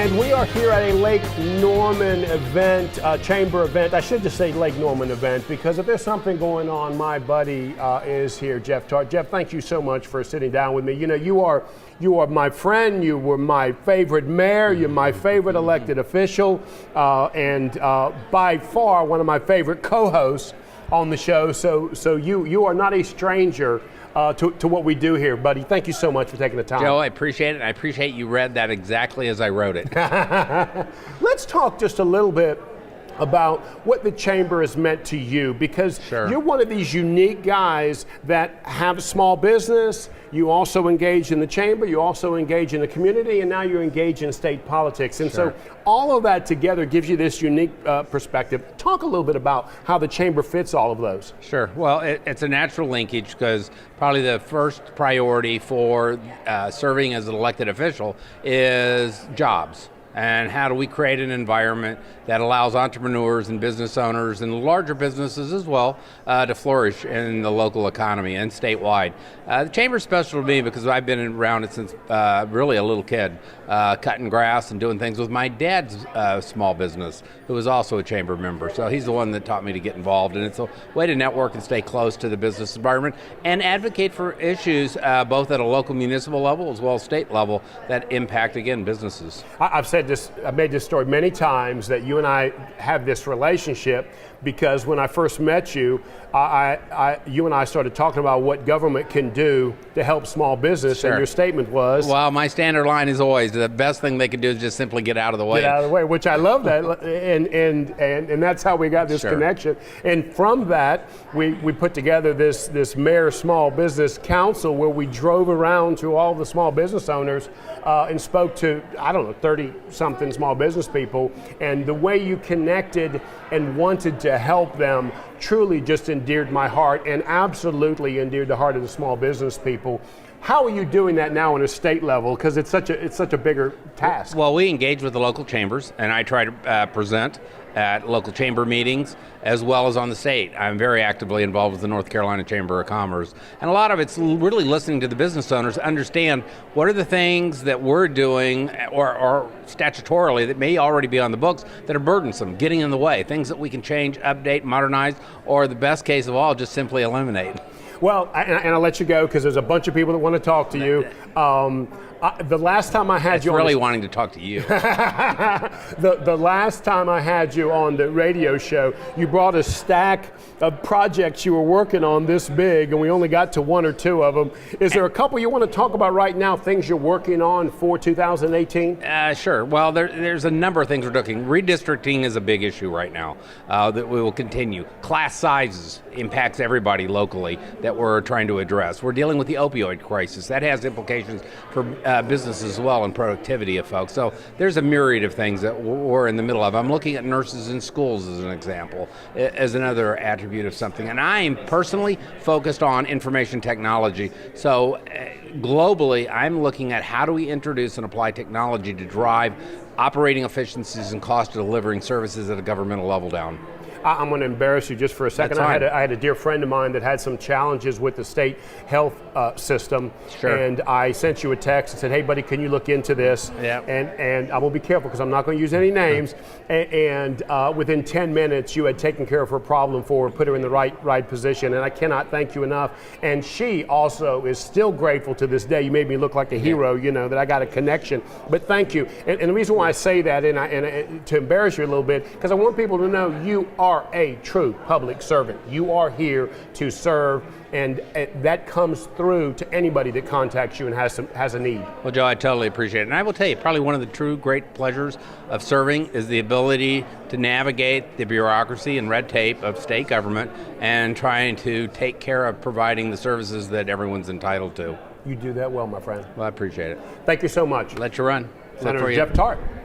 And we are here at a Lake Norman event, chamber event. I should just say Lake Norman event, because if there's something going on, my buddy is here, Jeff Tarte. Jeff, thank you so much for sitting down with me. You know, you are my friend. You were my favorite mayor. You're my favorite elected official, and by far one of my favorite co-hosts on the show. So you are not a stranger to what we do here, buddy. Thank you so much for taking the time. Joe, I appreciate it. I appreciate you read that exactly as I wrote it. Let's talk just a little bit about what the chamber has meant to you, because you're one of these unique guys that have small business. You also engage in the chamber, you also engage in the community, and now you're engaged in state politics. And so all of that together gives you this unique perspective. Talk a little bit about how the chamber fits all of those. Sure. Well, it's a natural linkage, because probably the first priority for serving as an elected official is jobs. And how do we create an environment that allows entrepreneurs and business owners and larger businesses as well to flourish in the local economy and statewide. The chamber's special to me because I've been around it since really a little kid, cutting grass and doing things with my dad's small business, who was also a chamber member. So he's the one that taught me to get involved, and it's a way to network and stay close to the business environment and advocate for issues both at a local municipal level as well as state level that impact, again, businesses. I've made this story many times that you and I have this relationship, because when I first met you, you and I started talking about what government can do to help small business, and your statement was? Well, my standard line is always, the best thing they can do is just simply get out of the way. Get out of the way, which I love that, and that's how we got this connection. And from that, we put together this Mayor Small Business Council, where we drove around to all the small business owners and spoke to, 30-something small business people, and the way you connected and wanted to help them truly just endeared my heart, and absolutely endeared the heart of the small business people. How are you doing that now on a state level? Because it's such a bigger task. Well, we engage with the local chambers, and I try to present at local chamber meetings as well as on the state. I'm very actively involved with the North Carolina Chamber of Commerce, and a lot of it's really listening to the business owners, understand what are the things that we're doing or statutorily that may already be on the books that are burdensome, getting in the way, things that we can change, update, modernize, or the best case of all, just simply eliminate. Well, and I'll let you go because there's a bunch of people that want to talk to you. The last time I had you on really wanting to talk to you. the last time I had you on the radio show, you brought a stack of projects you were working on this big, and we only got to one or two of them. Is there a couple you want to talk about right now, things you're working on for 2018? Sure. Well, there's a number of things we're doing. Redistricting is a big issue right now that we will continue. Class sizes impacts everybody locally that we're trying to address. We're dealing with the opioid crisis. That has implications for business as well and productivity of folks. So there's a myriad of things that we're in the middle of. I'm looking at nurses in schools as an example, as another attribute of something. And I am personally focused on information technology. So globally, I'm looking at how do we introduce and apply technology to drive operating efficiencies and cost of delivering services at a governmental level down. I'm going to embarrass you just for a second. I had a dear friend of mine that had some challenges with the state health system, and I sent you a text and said, "Hey, buddy, can you look into this?" And I will be careful because I'm not going to use any names. And within 10 minutes, you had taken care of her problem for her, put her in the right position, and I cannot thank you enough. And she also is still grateful to this day. You made me look like a hero, you know, that I got a connection. But thank you. And the reason why I say that, and to embarrass you a little bit, because I want people to know you are a true public servant. You are here to serve, and that comes through to anybody that contacts you and has a need. Well, Joe, I totally appreciate it. And I will tell you, probably one of the true great pleasures of serving is the ability to navigate the bureaucracy and red tape of state government and trying to take care of providing the services that everyone's entitled to. You do that well, my friend. Well, I appreciate it. Thank you so much. Let you run. Senator Jeff Tarte.